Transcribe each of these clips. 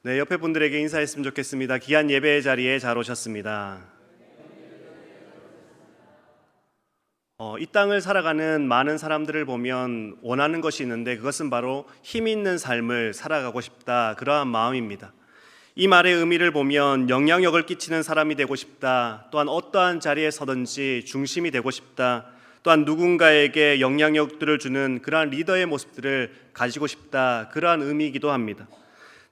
네, 옆에 분들에게 인사했으면 좋겠습니다. 귀한 예배의 자리에 잘 오셨습니다. 이 땅을 살아가는 많은 사람들을 보면 원하는 것이 있는데 그것은 바로 힘 있는 삶을 살아가고 싶다, 그러한 마음입니다. 이 말의 의미를 보면 영향력을 끼치는 사람이 되고 싶다, 또한 어떠한 자리에 서든지 중심이 되고 싶다, 또한 누군가에게 영향력들을 주는 그러한 리더의 모습들을 가지고 싶다, 그러한 의미이기도 합니다.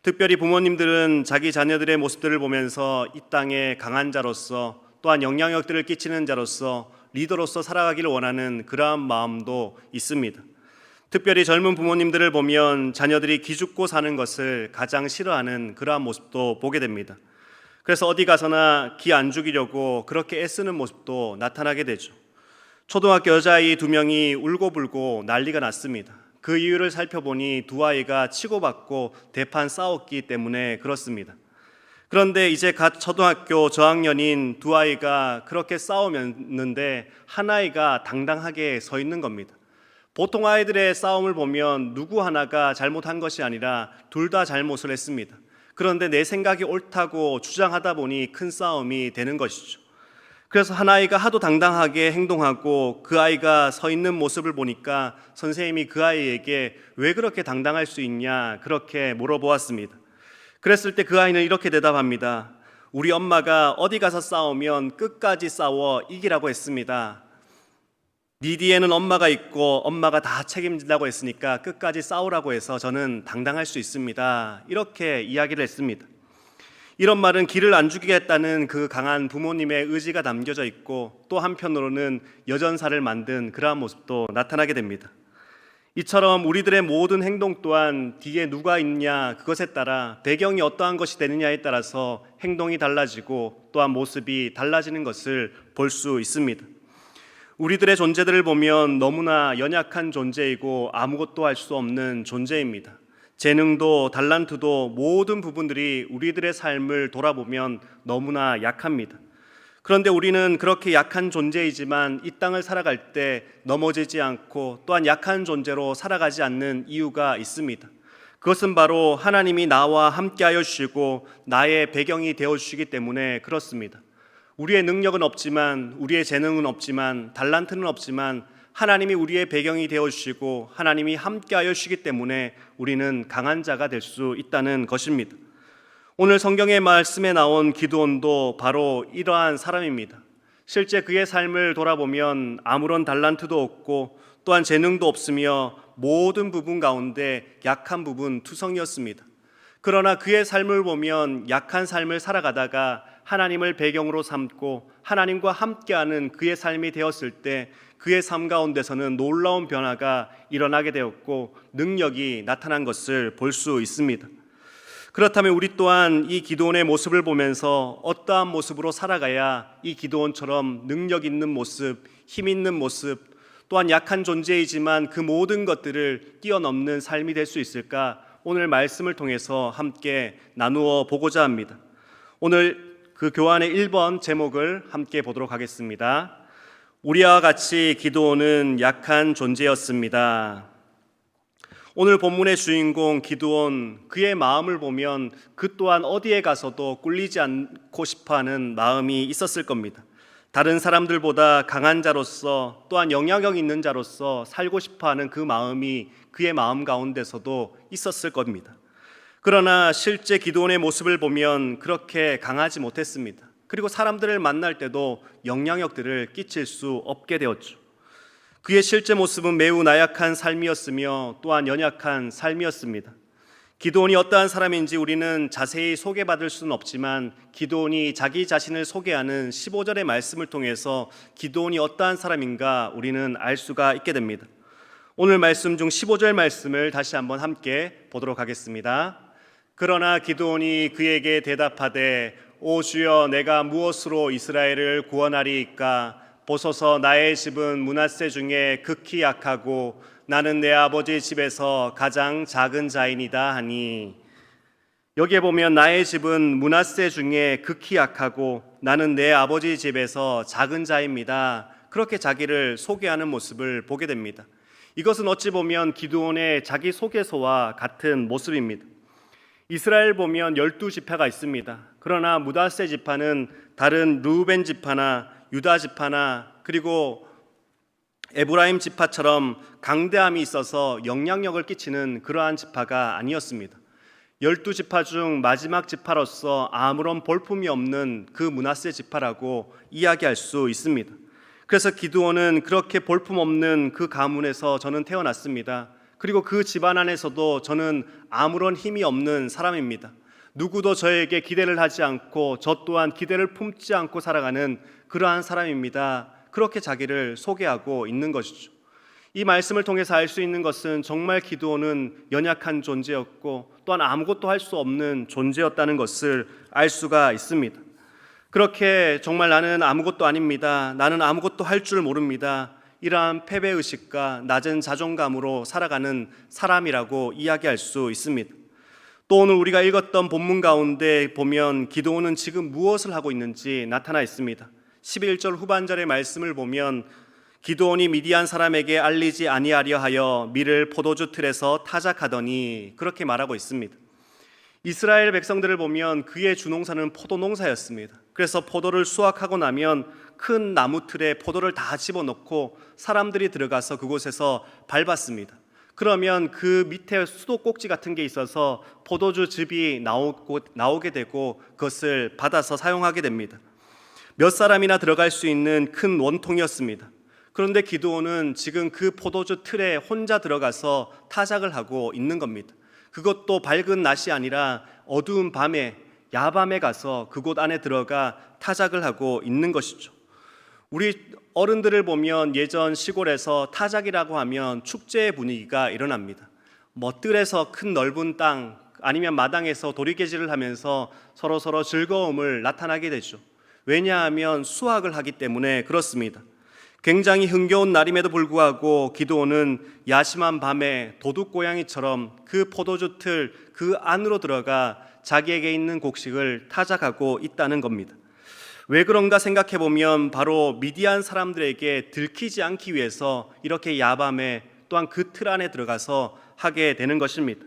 특별히 부모님들은 자기 자녀들의 모습들을 보면서 이 땅의 강한 자로서, 또한 영향력들을 끼치는 자로서, 리더로서 살아가기를 원하는 그러한 마음도 있습니다. 특별히 젊은 부모님들을 보면 자녀들이 기죽고 사는 것을 가장 싫어하는 그러한 모습도 보게 됩니다. 그래서 어디 가서나 기 안 죽이려고 그렇게 애쓰는 모습도 나타나게 되죠. 초등학교 여자아이 2명이 울고불고 난리가 났습니다. 그 이유를 살펴보니 두 아이가 치고받고 대판 싸웠기 때문에 그렇습니다. 그런데 이제 갓 초등학교 저학년인 두 아이가 그렇게 싸우는데 한 아이가 당당하게 서 있는 겁니다. 보통 아이들의 싸움을 보면 누구 하나가 잘못한 것이 아니라 둘 다 잘못을 했습니다. 그런데 내 생각이 옳다고 주장하다 보니 큰 싸움이 되는 것이죠. 그래서 한 아이가 하도 당당하게 행동하고 그 아이가 서 있는 모습을 보니까 선생님이 그 아이에게 왜 그렇게 당당할 수 있냐 그렇게 물어보았습니다. 그랬을 때 그 아이는 이렇게 대답합니다. 우리 엄마가 어디 가서 싸우면 끝까지 싸워 이기라고 했습니다. 네 뒤에는 엄마가 있고 엄마가 다 책임진다고 했으니까 끝까지 싸우라고 해서 저는 당당할 수 있습니다. 이렇게 이야기를 했습니다. 이런 말은 기를 안 죽이겠다는 그 강한 부모님의 의지가 담겨져 있고, 또 한편으로는 여전사를 만든 그러한 모습도 나타나게 됩니다. 이처럼 우리들의 모든 행동 또한 뒤에 누가 있냐 그것에 따라 배경이 어떠한 것이 되느냐에 따라서 행동이 달라지고 또한 모습이 달라지는 것을 볼 수 있습니다. 우리들의 존재들을 보면 너무나 연약한 존재이고 아무것도 할 수 없는 존재입니다. 재능도 달란트도 모든 부분들이 우리들의 삶을 돌아보면 너무나 약합니다. 그런데 우리는 그렇게 약한 존재이지만 이 땅을 살아갈 때 넘어지지 않고 또한 약한 존재로 살아가지 않는 이유가 있습니다. 그것은 바로 하나님이 나와 함께하여 주시고 나의 배경이 되어 주시기 때문에 그렇습니다. 우리의 능력은 없지만, 우리의 재능은 없지만, 달란트는 없지만 하나님이 우리의 배경이 되어주시고 하나님이 함께하여 주시기 때문에 우리는 강한 자가 될 수 있다는 것입니다. 오늘 성경의 말씀에 나온 기드온도 바로 이러한 사람입니다. 실제 그의 삶을 돌아보면 아무런 달란트도 없고 또한 재능도 없으며 모든 부분 가운데 약한 부분 투성이었습니다. 그러나 그의 삶을 보면 약한 삶을 살아가다가 하나님을 배경으로 삼고 하나님과 함께하는 그의 삶이 되었을 때 그의 삶 가운데서는 놀라운 변화가 일어나게 되었고 능력이 나타난 것을 볼 수 있습니다. 그렇다면 우리 또한 이 기드온의 모습을 보면서 어떠한 모습으로 살아가야 이 기드온처럼 능력 있는 모습, 힘 있는 모습, 또한 약한 존재이지만 그 모든 것들을 뛰어넘는 삶이 될 수 있을까? 오늘 말씀을 통해서 함께 나누어 보고자 합니다. 오늘 그 교환의 1번 제목을 함께 보도록 하겠습니다. 우리와 같이 기드온은 약한 존재였습니다. 오늘 본문의 주인공 기드온, 그의 마음을 보면 그 또한 어디에 가서도 꿀리지 않고 싶어하는 마음이 있었을 겁니다. 다른 사람들보다 강한 자로서 또한 영향력 있는 자로서 살고 싶어하는 그 마음이 그의 마음 가운데서도 있었을 겁니다. 그러나 실제 기드온의 모습을 보면 그렇게 강하지 못했습니다. 그리고 사람들을 만날 때도 영향력들을 끼칠 수 없게 되었죠. 그의 실제 모습은 매우 나약한 삶이었으며 또한 연약한 삶이었습니다. 기드온이 어떠한 사람인지 우리는 자세히 소개받을 수는 없지만 기드온이 자기 자신을 소개하는 15절의 말씀을 통해서 기드온이 어떠한 사람인가 우리는 알 수가 있게 됩니다. 오늘 말씀 중 15절 말씀을 다시 한번 함께 보도록 하겠습니다. 그러나 기드온이 그에게 대답하되 오 주여, 내가 무엇으로 이스라엘을 구원하리이까? 보소서, 나의 집은 므낫세 중에 극히 약하고 나는 내 아버지 집에서 가장 작은 자이니이다 하니, 여기에 보면 나의 집은 므낫세 중에 극히 약하고 나는 내 아버지 집에서 작은 자입니다. 그렇게 자기를 소개하는 모습을 보게 됩니다. 이것은 어찌 보면 기드온의 자기소개서와 같은 모습입니다. 이스라엘 보면 12지파가 있습니다. 그러나 므낫세 지파는 다른 르우벤 지파나 유다 지파나 그리고 에브라임 지파처럼 강대함이 있어서 영향력을 끼치는 그러한 지파가 아니었습니다. 12지파 중 마지막 지파로서 아무런 볼품이 없는 그 므낫세 지파라고 이야기할 수 있습니다. 그래서 기드온은 그렇게 볼품 없는 그 가문에서 저는 태어났습니다. 그리고 그 집안 안에서도 저는 아무런 힘이 없는 사람입니다. 누구도 저에게 기대를 하지 않고 저 또한 기대를 품지 않고 살아가는 그러한 사람입니다. 그렇게 자기를 소개하고 있는 것이죠. 이 말씀을 통해서 알 수 있는 것은 정말 기드온은 연약한 존재였고 또한 아무것도 할 수 없는 존재였다는 것을 알 수가 있습니다. 그렇게 정말 나는 아무것도 아닙니다. 나는 아무것도 할 줄 모릅니다. 이러한 패배의식과 낮은 자존감으로 살아가는 사람이라고 이야기할 수 있습니다. 또 오늘 우리가 읽었던 본문 가운데 보면 기드온은 지금 무엇을 하고 있는지 나타나 있습니다. 11절 후반절의 말씀을 보면 기드온이 미디안 사람에게 알리지 아니하려 하여 밀을 포도주 틀에서 타작하더니 그렇게 말하고 있습니다. 이스라엘 백성들을 보면 그의 주농사는 포도농사였습니다. 그래서 포도를 수확하고 나면 큰 나무 틀에 포도를 다 집어넣고 사람들이 들어가서 그곳에서 밟았습니다. 그러면 그 밑에 수도꼭지 같은 게 있어서 포도주 즙이 나오게 되고 그것을 받아서 사용하게 됩니다. 몇 사람이나 들어갈 수 있는 큰 원통이었습니다. 그런데 기드온은 지금 그 포도주 틀에 혼자 들어가서 타작을 하고 있는 겁니다. 그것도 밝은 낮이 아니라 어두운 밤에, 야밤에 가서 그곳 안에 들어가 타작을 하고 있는 것이죠. 우리 어른들을 보면 예전 시골에서 타작이라고 하면 축제의 분위기가 일어납니다. 뜰에서 큰 넓은 땅 아니면 마당에서 도리개질을 하면서 서로 즐거움을 나타나게 되죠. 왜냐하면 수확을 하기 때문에 그렇습니다. 굉장히 흥겨운 날임에도 불구하고 기드온은 야심한 밤에 도둑고양이처럼 그 포도주 틀 그 안으로 들어가 자기에게 있는 곡식을 타작하고 있다는 겁니다. 왜 그런가 생각해 보면 바로 미디안 사람들에게 들키지 않기 위해서 이렇게 야밤에 또한 그 틀 안에 들어가서 하게 되는 것입니다.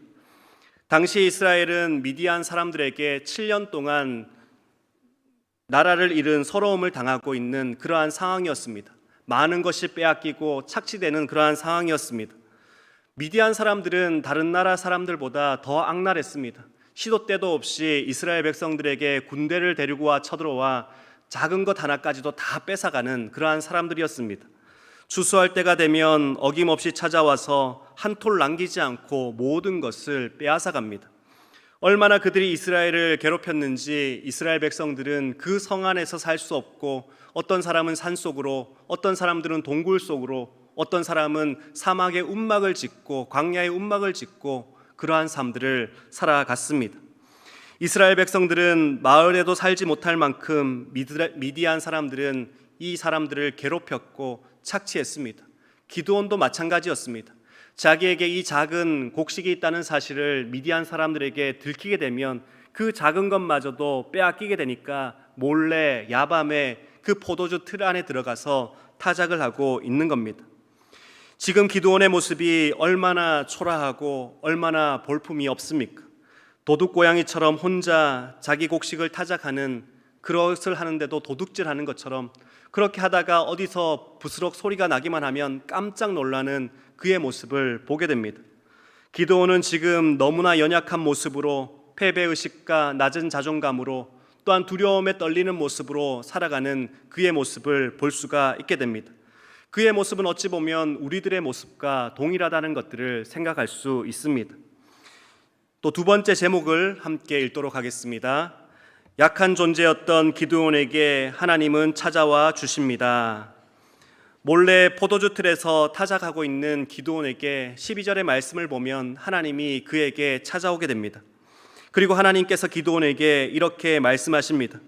당시 이스라엘은 미디안 사람들에게 7년 동안 나라를 잃은 서러움을 당하고 있는 그러한 상황이었습니다. 많은 것이 빼앗기고 착취되는 그러한 상황이었습니다. 미디안 사람들은 다른 나라 사람들보다 더 악랄했습니다. 시도 때도 없이 이스라엘 백성들에게 군대를 데리고 와 쳐들어와 작은 것 하나까지도 다 뺏어가는 그러한 사람들이었습니다. 추수할 때가 되면 어김없이 찾아와서 한 톨 남기지 않고 모든 것을 빼앗아 갑니다. 얼마나 그들이 이스라엘을 괴롭혔는지 이스라엘 백성들은 그 성 안에서 살 수 없고 어떤 사람은 산속으로, 어떤 사람들은 동굴 속으로, 어떤 사람은 사막의 움막을 짓고 광야의 움막을 짓고 그러한 삶들을 살아갔습니다. 이스라엘 백성들은 마을에도 살지 못할 만큼 미디안 사람들은 이 사람들을 괴롭혔고 착취했습니다. 기드온도 마찬가지였습니다. 자기에게 이 작은 곡식이 있다는 사실을 미디안 사람들에게 들키게 되면 그 작은 것마저도 빼앗기게 되니까 몰래 야밤에 그 포도주 틀 안에 들어가서 타작을 하고 있는 겁니다. 지금 기드온의 모습이 얼마나 초라하고 얼마나 볼품이 없습니까? 도둑고양이처럼 혼자 자기 곡식을 타작하는, 그것을 하는데도 도둑질하는 것처럼 그렇게 하다가 어디서 부스럭 소리가 나기만 하면 깜짝 놀라는 그의 모습을 보게 됩니다. 기드온은 지금 너무나 연약한 모습으로 패배의식과 낮은 자존감으로 또한 두려움에 떨리는 모습으로 살아가는 그의 모습을 볼 수가 있게 됩니다. 그의 모습은 어찌 보면 우리들의 모습과 동일하다는 것들을 생각할 수 있습니다. 또 두 번째 제목을 함께 읽도록 하겠습니다. 약한 존재였던 기드온에게 하나님은 찾아와 주십니다. 몰래 포도주 틀에서 타작하고 있는 기드온에게 12절의 말씀을 보면 하나님이 그에게 찾아오게 됩니다. 그리고 하나님께서 기드온에게 이렇게 말씀하십니다.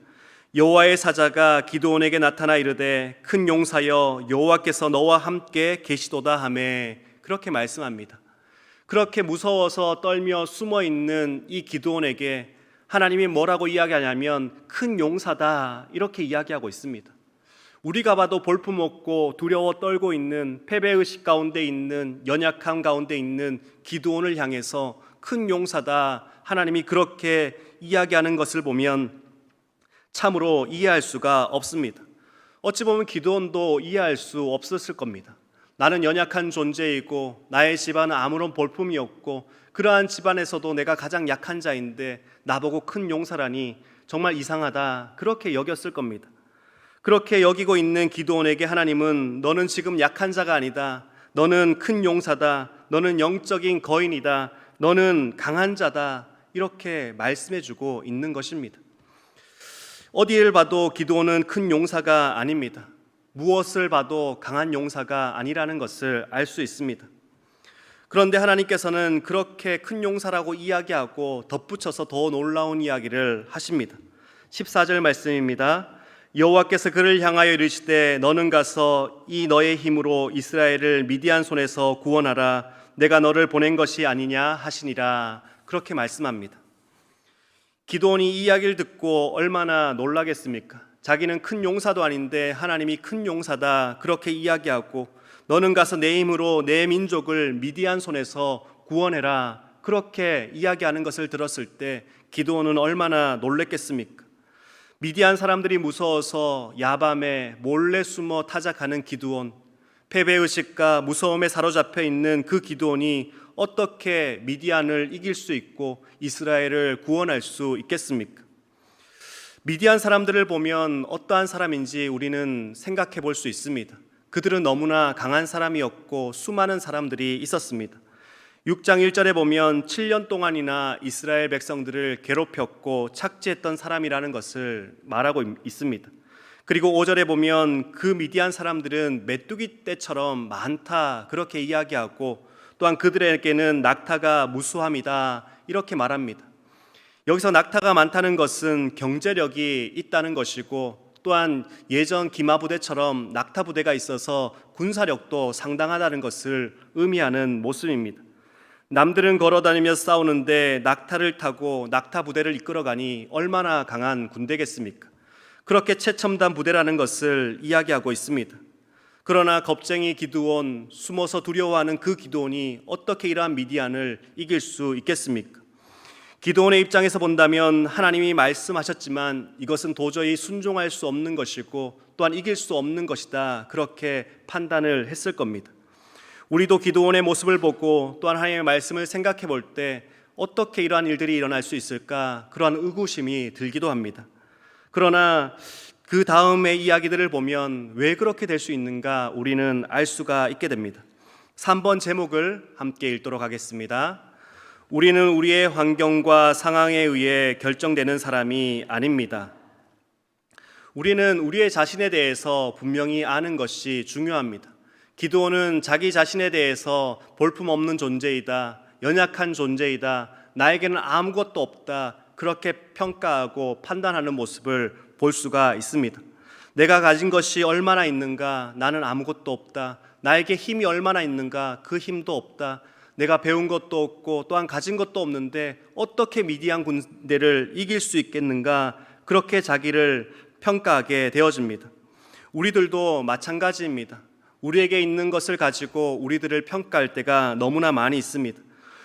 여호와의 사자가 기드온에게 나타나 이르되 큰 용사여 여호와께서 너와 함께 계시도다 하매, 그렇게 말씀합니다. 그렇게 무서워서 떨며 숨어 있는 이 기드온에게 하나님이 뭐라고 이야기하냐면 큰 용사다, 이렇게 이야기하고 있습니다. 우리가 봐도 볼품없고 두려워 떨고 있는 패배의식 가운데 있는 연약함 가운데 있는 기드온을 향해서 큰 용사다, 하나님이 그렇게 이야기하는 것을 보면 참으로 이해할 수가 없습니다. 어찌 보면 기드온도 이해할 수 없었을 겁니다. 나는 연약한 존재이고 나의 집안은 아무런 볼품이 없고 그러한 집안에서도 내가 가장 약한 자인데 나보고 큰 용사라니 정말 이상하다, 그렇게 여겼을 겁니다. 그렇게 여기고 있는 기드온에게 하나님은 너는 지금 약한 자가 아니다, 너는 큰 용사다, 너는 영적인 거인이다, 너는 강한 자다, 이렇게 말씀해주고 있는 것입니다. 어디를 봐도 기드온은 큰 용사가 아닙니다. 무엇을 봐도 강한 용사가 아니라는 것을 알 수 있습니다. 그런데 하나님께서는 그렇게 큰 용사라고 이야기하고 덧붙여서 더 놀라운 이야기를 하십니다. 14절 말씀입니다. 여호와께서 그를 향하여 이르시되 너는 가서 이 너의 힘으로 이스라엘을 미디안 손에서 구원하라, 내가 너를 보낸 것이 아니냐 하시니라, 그렇게 말씀합니다. 기드온이 이 이야기를 듣고 얼마나 놀라겠습니까? 자기는 큰 용사도 아닌데 하나님이 큰 용사다, 그렇게 이야기하고 너는 가서 내 힘으로 내 민족을 미디안 손에서 구원해라, 그렇게 이야기하는 것을 들었을 때 기드온은 얼마나 놀랬겠습니까? 미디안 사람들이 무서워서 야밤에 몰래 숨어 타작하는 기드온, 패배의식과 무서움에 사로잡혀 있는 그 기드온이 어떻게 미디안을 이길 수 있고 이스라엘을 구원할 수 있겠습니까? 미디안 사람들을 보면 어떠한 사람인지 우리는 생각해 볼 수 있습니다. 그들은 너무나 강한 사람이었고 수많은 사람들이 있었습니다. 6장 1절에 보면 7년 동안이나 이스라엘 백성들을 괴롭혔고 착지했던 사람이라는 것을 말하고 있습니다. 그리고 5절에 보면 그 미디안 사람들은 메뚜기 떼처럼 많다, 그렇게 이야기하고 또한 그들에게는 낙타가 무수함이다, 이렇게 말합니다. 여기서 낙타가 많다는 것은 경제력이 있다는 것이고 또한 예전 기마부대처럼 낙타 부대가 있어서 군사력도 상당하다는 것을 의미하는 모습입니다. 남들은 걸어다니며 싸우는데 낙타를 타고 낙타 부대를 이끌어가니 얼마나 강한 군대겠습니까? 그렇게 최첨단 부대라는 것을 이야기하고 있습니다. 그러나 겁쟁이 기드온, 숨어서 두려워하는 그 기드온이 어떻게 이러한 미디안을 이길 수 있겠습니까? 기드온의 입장에서 본다면 하나님이 말씀하셨지만 이것은 도저히 순종할 수 없는 것이고 또한 이길 수 없는 것이다, 그렇게 판단을 했을 겁니다. 우리도 기드온의 모습을 보고 또한 하나님의 말씀을 생각해 볼 때 어떻게 이러한 일들이 일어날 수 있을까, 그러한 의구심이 들기도 합니다. 그러나 그 다음의 이야기들을 보면 왜 그렇게 될 수 있는가 우리는 알 수가 있게 됩니다. 3번 제목을 함께 읽도록 하겠습니다. 우리는 우리의 환경과 상황에 의해 결정되는 사람이 아닙니다. 우리는 우리의 자신에 대해서 분명히 아는 것이 중요합니다. 기드온은 자기 자신에 대해서 볼품없는 존재이다, 연약한 존재이다, 나에게는 아무것도 없다, 그렇게 평가하고 판단하는 모습을 볼 수가 있습니다. 내가 가진 것이 얼마나 있는가, 나는 아무것도 없다, 나에게 힘이 얼마나 있는가, 그 힘도 없다, 내가 배운 것도 없고 또한 가진 것도 없는데 어떻게 미디안 군대를 이길 수 있겠는가, 그렇게 자기를 평가하게 되어집니다. 우리들도 마찬가지입니다. 우리에게 있는 것을 가지고 우리들을 평가할 때가 너무나 많이 있습니다.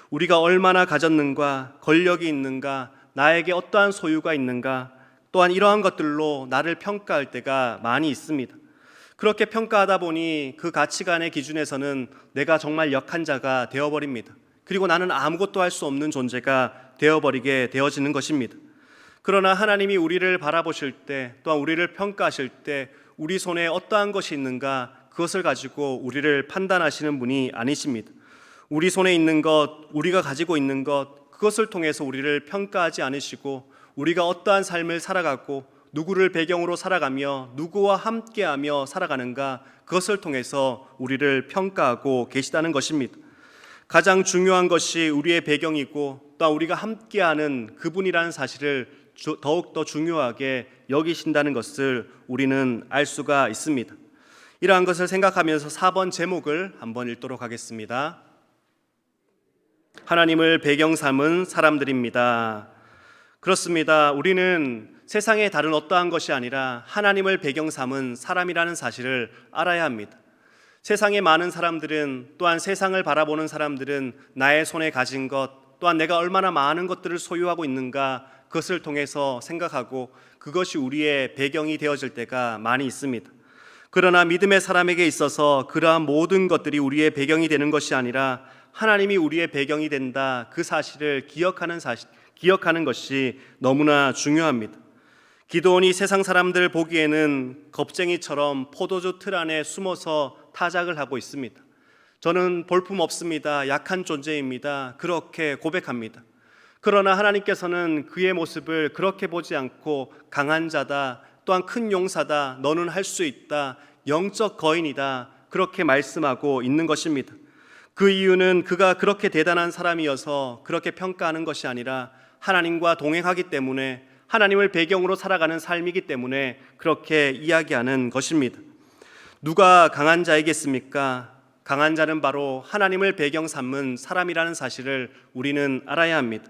우리가 얼마나 가졌는가, 권력이 있는가, 나에게 어떠한 소유가 있는가, 또한 이러한 것들로 나를 평가할 때가 많이 있습니다. 그렇게 평가하다 보니 그 가치관의 기준에서는 내가 정말 약한 자가 되어버립니다. 그리고 나는 아무것도 할 수 없는 존재가 되어버리게 되어지는 것입니다. 그러나 하나님이 우리를 바라보실 때 또한 우리를 평가하실 때 우리 손에 어떠한 것이 있는가, 그것을 가지고 우리를 판단하시는 분이 아니십니다. 우리 손에 있는 것, 우리가 가지고 있는 것, 그것을 통해서 우리를 평가하지 않으시고 우리가 어떠한 삶을 살아가고 누구를 배경으로 살아가며 누구와 함께하며 살아가는가, 그것을 통해서 우리를 평가하고 계시다는 것입니다. 가장 중요한 것이 우리의 배경이고 또한 우리가 함께하는 그분이라는 사실을 더욱더 중요하게 여기신다는 것을 우리는 알 수가 있습니다. 이러한 것을 생각하면서 4번 제목을 한번 읽도록 하겠습니다. 하나님을 배경 삼은 사람들입니다. 그렇습니다. 우리는 세상의 다른 어떠한 것이 아니라 하나님을 배경 삼은 사람이라는 사실을 알아야 합니다. 세상의 많은 사람들은, 또한 세상을 바라보는 사람들은 나의 손에 가진 것, 또한 내가 얼마나 많은 것들을 소유하고 있는가 그것을 통해서 생각하고 그것이 우리의 배경이 되어질 때가 많이 있습니다. 그러나 믿음의 사람에게 있어서 그러한 모든 것들이 우리의 배경이 되는 것이 아니라 하나님이 우리의 배경이 된다, 그 사실을 기억하는 것이 너무나 중요합니다. 기드온이 세상 사람들 보기에는 겁쟁이처럼 포도주 틀 안에 숨어서 타작을 하고 있습니다. 저는 볼품 없습니다, 약한 존재입니다, 그렇게 고백합니다. 그러나 하나님께서는 그의 모습을 그렇게 보지 않고 강한 자다, 또한 큰 용사다, 너는 할 수 있다, 영적 거인이다, 그렇게 말씀하고 있는 것입니다. 그 이유는 그가 그렇게 대단한 사람이어서 그렇게 평가하는 것이 아니라 하나님과 동행하기 때문에, 하나님을 배경으로 살아가는 삶이기 때문에 그렇게 이야기하는 것입니다. 누가 강한 자이겠습니까? 강한 자는 바로 하나님을 배경 삼은 사람이라는 사실을 우리는 알아야 합니다.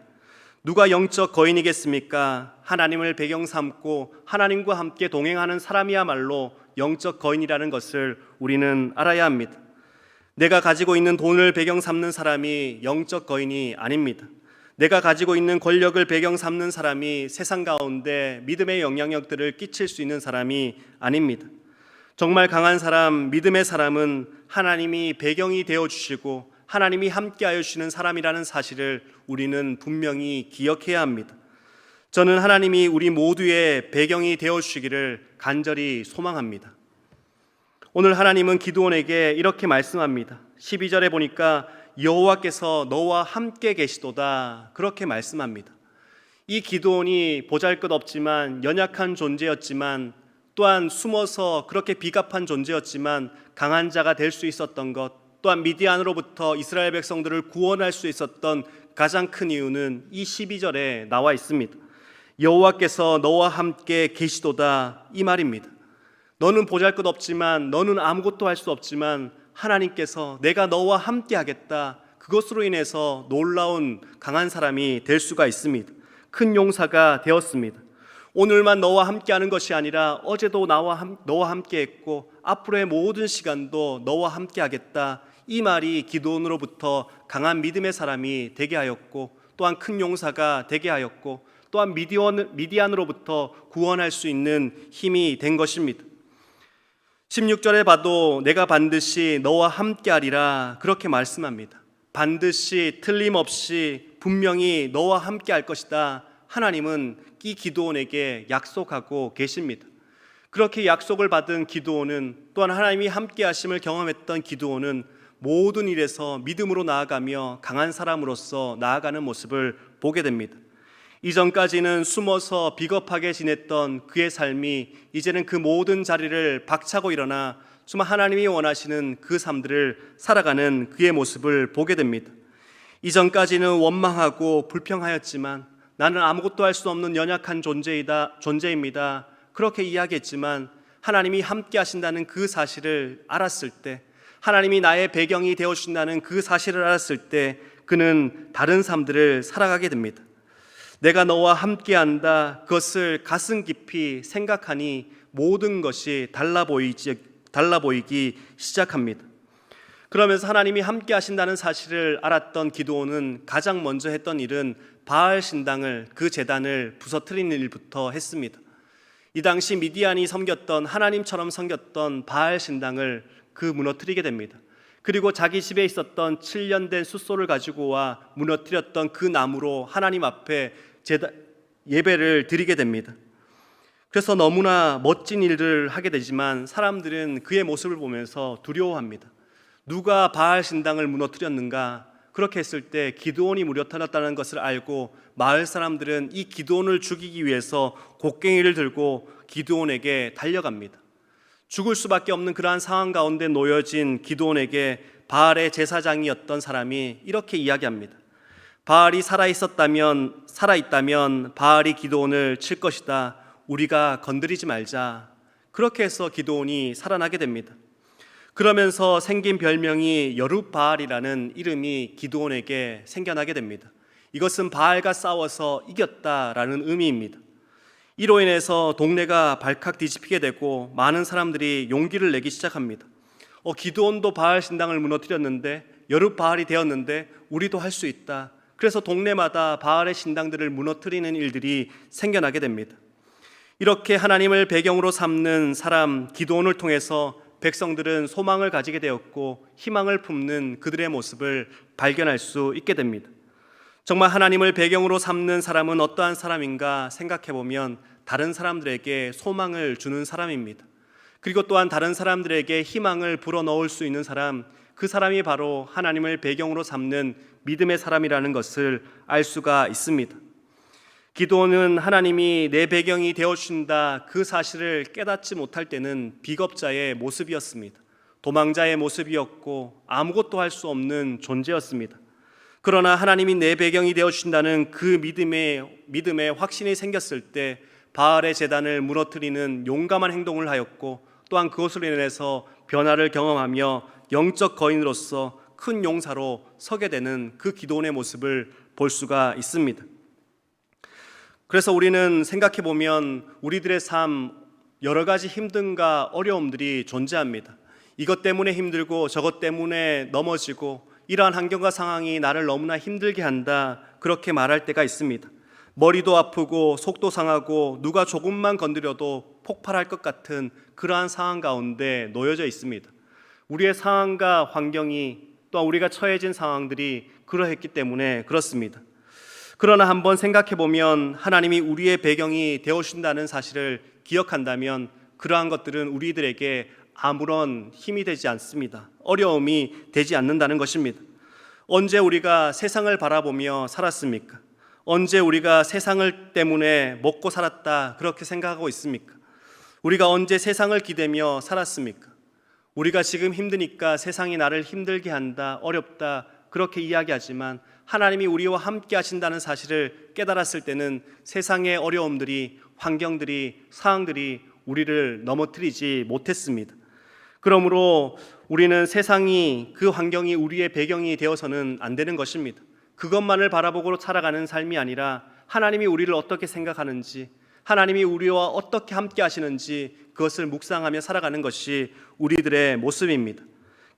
누가 영적 거인이겠습니까? 하나님을 배경 삼고 하나님과 함께 동행하는 사람이야말로 영적 거인이라는 것을 우리는 알아야 합니다. 내가 가지고 있는 돈을 배경 삼는 사람이 영적 거인이 아닙니다. 내가 가지고 있는 권력을 배경 삼는 사람이 세상 가운데 믿음의 영향력들을 끼칠 수 있는 사람이 아닙니다. 정말 강한 사람, 믿음의 사람은 하나님이 배경이 되어주시고 하나님이 함께하여 주시는 사람이라는 사실을 우리는 분명히 기억해야 합니다. 저는 하나님이 우리 모두의 배경이 되어주시기를 간절히 소망합니다. 오늘 하나님은 기드온에게 이렇게 말씀합니다. 12절에 보니까 여호와께서 너와 함께 계시도다, 그렇게 말씀합니다. 이 기드온이 보잘것없지만 연약한 존재였지만, 또한 숨어서 그렇게 비겁한 존재였지만 강한 자가 될 수 있었던 것, 또한 미디안으로부터 이스라엘 백성들을 구원할 수 있었던 가장 큰 이유는 이 12절에 나와 있습니다. 여호와께서 너와 함께 계시도다, 이 말입니다. 너는 보잘것없지만, 너는 아무것도 할 수 없지만 하나님께서 내가 너와 함께 하겠다, 그것으로 인해서 놀라운 강한 사람이 될 수가 있습니다. 큰 용사가 되었습니다. 오늘만 너와 함께 하는 것이 아니라 어제도 너와 함께 했고 앞으로의 모든 시간도 너와 함께 하겠다, 이 말이 기드온으로부터 강한 믿음의 사람이 되게 하였고, 또한 큰 용사가 되게 하였고, 또한 미디안으로부터 구원할 수 있는 힘이 된 것입니다. 16절에 봐도 내가 반드시 너와 함께하리라, 그렇게 말씀합니다. 반드시 틀림없이 분명히 너와 함께할 것이다, 하나님은 이 기드온에게 약속하고 계십니다. 그렇게 약속을 받은 기드온은, 또한 하나님이 함께하심을 경험했던 기드온은 모든 일에서 믿음으로 나아가며 강한 사람으로서 나아가는 모습을 보게 됩니다. 이전까지는 숨어서 비겁하게 지냈던 그의 삶이 이제는 그 모든 자리를 박차고 일어나 정말 하나님이 원하시는 그 삶들을 살아가는 그의 모습을 보게 됩니다. 이전까지는 원망하고 불평하였지만, 나는 아무것도 할 수 없는 연약한 존재입니다, 그렇게 이야기했지만 하나님이 함께 하신다는 그 사실을 알았을 때, 하나님이 나의 배경이 되어주신다는 그 사실을 알았을 때 그는 다른 삶들을 살아가게 됩니다. 내가 너와 함께한다, 그것을 가슴 깊이 생각하니 모든 것이 달라 보이기 시작합니다. 그러면서 하나님이 함께 하신다는 사실을 알았던 기드온은 가장 먼저 했던 일은 바알 신당을, 그 제단을 부서뜨리는 일부터 했습니다. 이 당시 미디안이 섬겼던, 하나님처럼 섬겼던 바알 신당을 무너뜨리게 됩니다. 그리고 자기 집에 있었던 7년 된 숫소를 가지고 와 무너뜨렸던 그 나무로 하나님 앞에 예배를 드리게 됩니다. 그래서 너무나 멋진 일들을 하게 되지만 사람들은 그의 모습을 보면서 두려워합니다. 누가 바알 신당을 무너뜨렸는가? 그렇게 했을 때 기드온이 무너뜨렸다는 것을 알고 마을 사람들은 이 기드온을 죽이기 위해서 곡괭이를 들고 기드온에게 달려갑니다. 죽을 수밖에 없는 그러한 상황 가운데 놓여진 기드온에게 바알의 제사장이었던 사람이 이렇게 이야기합니다. 바알이 살아있다면 바알이 기드온을 칠 것이다, 우리가 건드리지 말자. 그렇게 해서 기드온이 살아나게 됩니다. 그러면서 생긴 별명이 여룻바알이라는 이름이 기드온에게 생겨나게 됩니다. 이것은 바알과 싸워서 이겼다라는 의미입니다. 이로 인해서 동네가 발칵 뒤집히게 되고 많은 사람들이 용기를 내기 시작합니다. 기드온도 바알 신당을 무너뜨렸는데, 여룻바알이 되었는데 우리도 할 수 있다. 그래서 동네마다 바알의 신당들을 무너뜨리는 일들이 생겨나게 됩니다. 이렇게 하나님을 배경으로 삼는 사람 기드온을 통해서 백성들은 소망을 가지게 되었고 희망을 품는 그들의 모습을 발견할 수 있게 됩니다. 정말 하나님을 배경으로 삼는 사람은 어떠한 사람인가 생각해보면 다른 사람들에게 소망을 주는 사람입니다. 그리고 또한 다른 사람들에게 희망을 불어넣을 수 있는 사람, 그 사람이 바로 하나님을 배경으로 삼는 믿음의 사람이라는 것을 알 수가 있습니다. 기드온은 하나님이 내 배경이 되어주신다 그 사실을 깨닫지 못할 때는 비겁자의 모습이었습니다. 도망자의 모습이었고 아무것도 할 수 없는 존재였습니다. 그러나 하나님이 내 배경이 되어주신다는 그 믿음에 확신이 생겼을 때 바알의 제단을 무너뜨리는 용감한 행동을 하였고 또한 그것으로 인해서 변화를 경험하며 영적 거인으로서 큰 용사로 서게 되는 그 기드온의 모습을 볼 수가 있습니다. 그래서 우리는 생각해보면 우리들의 삶 여러 가지 힘듦과 어려움들이 존재합니다. 이것 때문에 힘들고 저것 때문에 넘어지고 이러한 환경과 상황이 나를 너무나 힘들게 한다, 그렇게 말할 때가 있습니다. 머리도 아프고 속도 상하고 누가 조금만 건드려도 폭발할 것 같은 그러한 상황 가운데 놓여져 있습니다. 우리의 상황과 환경이 또한 우리가 처해진 상황들이 그러했기 때문에 그렇습니다. 그러나 한번 생각해보면 하나님이 우리의 배경이 되어주신다는 사실을 기억한다면 그러한 것들은 우리들에게 아무런 힘이 되지 않습니다. 어려움이 되지 않는다는 것입니다. 언제 우리가 세상을 바라보며 살았습니까? 언제 우리가 세상을 때문에 먹고 살았다 그렇게 생각하고 있습니까? 우리가 언제 세상을 기대며 살았습니까? 우리가 지금 힘드니까 세상이 나를 힘들게 한다, 어렵다 그렇게 이야기하지만 하나님이 우리와 함께 하신다는 사실을 깨달았을 때는 세상의 어려움들이, 환경들이, 상황들이 우리를 넘어뜨리지 못했습니다. 그러므로 우리는 세상이, 그 환경이 우리의 배경이 되어서는 안 되는 것입니다. 그것만을 바라보고 살아가는 삶이 아니라 하나님이 우리를 어떻게 생각하는지, 하나님이 우리와 어떻게 함께 하시는지 그것을 묵상하며 살아가는 것이 우리들의 모습입니다.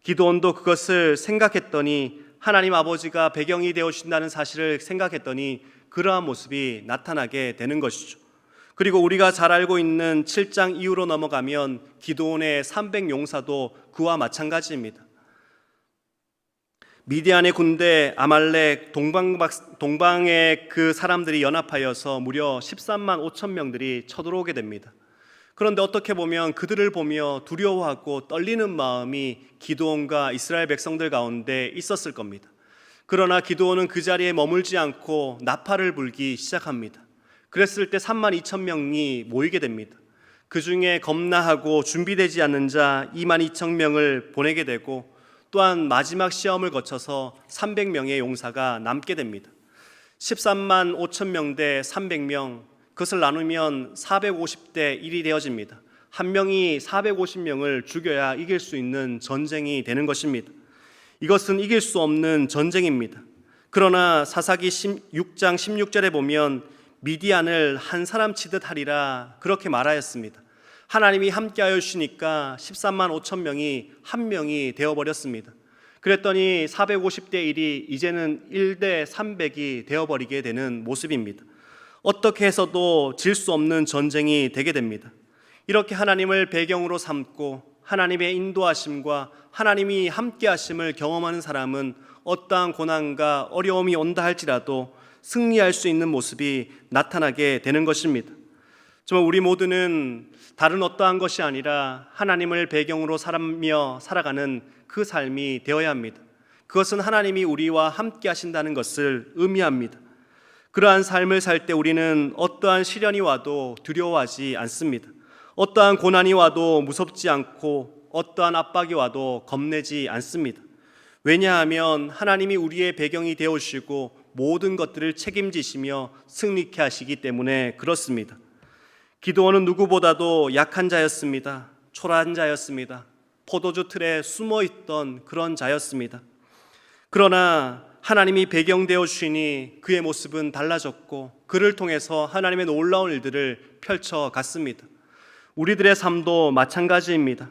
기드온도 그것을 생각했더니, 하나님 아버지가 배경이 되어주신다는 사실을 생각했더니 그러한 모습이 나타나게 되는 것이죠. 그리고 우리가 잘 알고 있는 7장 이후로 넘어가면 기드온의 300용사도 그와 마찬가지입니다. 미디안의 군대, 아말렉, 동방의 그 사람들이 연합하여서 무려 13만 5천 명들이 쳐들어오게 됩니다. 그런데 어떻게 보면 그들을 보며 두려워하고 떨리는 마음이 기드온과 이스라엘 백성들 가운데 있었을 겁니다. 그러나 기드온은 그 자리에 머물지 않고 나팔을 불기 시작합니다. 그랬을 때 3만 2천 명이 모이게 됩니다. 그 중에 겁나하고 준비되지 않는 자 2만 2천 명을 보내게 되고 또한 마지막 시험을 거쳐서 300명의 용사가 남게 됩니다. 13만 5천 명 대 300명, 그것을 나누면 450대 1이 되어집니다. 한 명이 450명을 죽여야 이길 수 있는 전쟁이 되는 것입니다. 이것은 이길 수 없는 전쟁입니다. 그러나 사사기 6장 16절에 보면 미디안을 한 사람 치듯 하리라 그렇게 말하였습니다. 하나님이 함께하여 주시니까 13만 5천 명이 한 명이 되어버렸습니다. 그랬더니 450대 1이 이제는 1대 300이 되어버리게 되는 모습입니다. 어떻게 해서도 질 수 없는 전쟁이 되게 됩니다. 이렇게 하나님을 배경으로 삼고 하나님의 인도하심과 하나님이 함께하심을 경험하는 사람은 어떠한 고난과 어려움이 온다 할지라도 승리할 수 있는 모습이 나타나게 되는 것입니다. 정말 우리 모두는 다른 어떠한 것이 아니라 하나님을 배경으로 살아가는 그 삶이 되어야 합니다. 그것은 하나님이 우리와 함께 하신다는 것을 의미합니다. 그러한 삶을 살 때 우리는 어떠한 시련이 와도 두려워하지 않습니다. 어떠한 고난이 와도 무섭지 않고 어떠한 압박이 와도 겁내지 않습니다. 왜냐하면 하나님이 우리의 배경이 되어주시고 모든 것들을 책임지시며 승리케 하시기 때문에 그렇습니다. 기드온은 누구보다도 약한 자였습니다. 초라한 자였습니다. 포도주 틀에 숨어있던 그런 자였습니다. 그러나 하나님이 배경되어 주시니 그의 모습은 달라졌고 그를 통해서 하나님의 놀라운 일들을 펼쳐갔습니다. 우리들의 삶도 마찬가지입니다.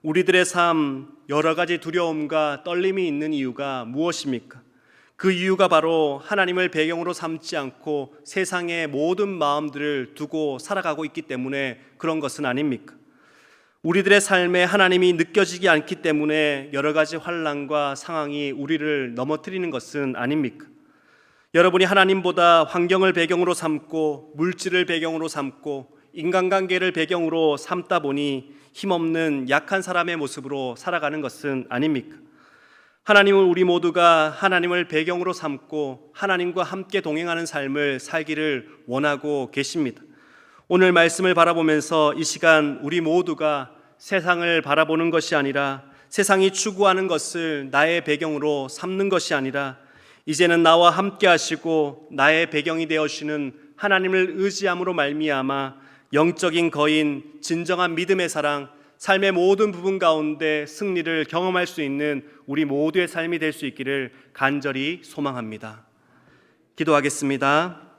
우리들의 삶 여러 가지 두려움과 떨림이 있는 이유가 무엇입니까? 그 이유가 바로 하나님을 배경으로 삼지 않고 세상의 모든 마음들을 두고 살아가고 있기 때문에 그런 것은 아닙니까? 우리들의 삶에 하나님이 느껴지지 않기 때문에 여러 가지 환난과 상황이 우리를 넘어뜨리는 것은 아닙니까? 여러분이 하나님보다 환경을 배경으로 삼고 물질을 배경으로 삼고 인간관계를 배경으로 삼다 보니 힘없는 약한 사람의 모습으로 살아가는 것은 아닙니까? 하나님은 우리 모두가 하나님을 배경으로 삼고 하나님과 함께 동행하는 삶을 살기를 원하고 계십니다. 오늘 말씀을 바라보면서 이 시간 우리 모두가 세상을 바라보는 것이 아니라 세상이 추구하는 것을 나의 배경으로 삼는 것이 아니라 이제는 나와 함께 하시고 나의 배경이 되어주시는 하나님을 의지함으로 말미암아 영적인 거인, 진정한 믿음의 사랑, 삶의 모든 부분 가운데 승리를 경험할 수 있는 우리 모두의 삶이 될 수 있기를 간절히 소망합니다. 기도하겠습니다.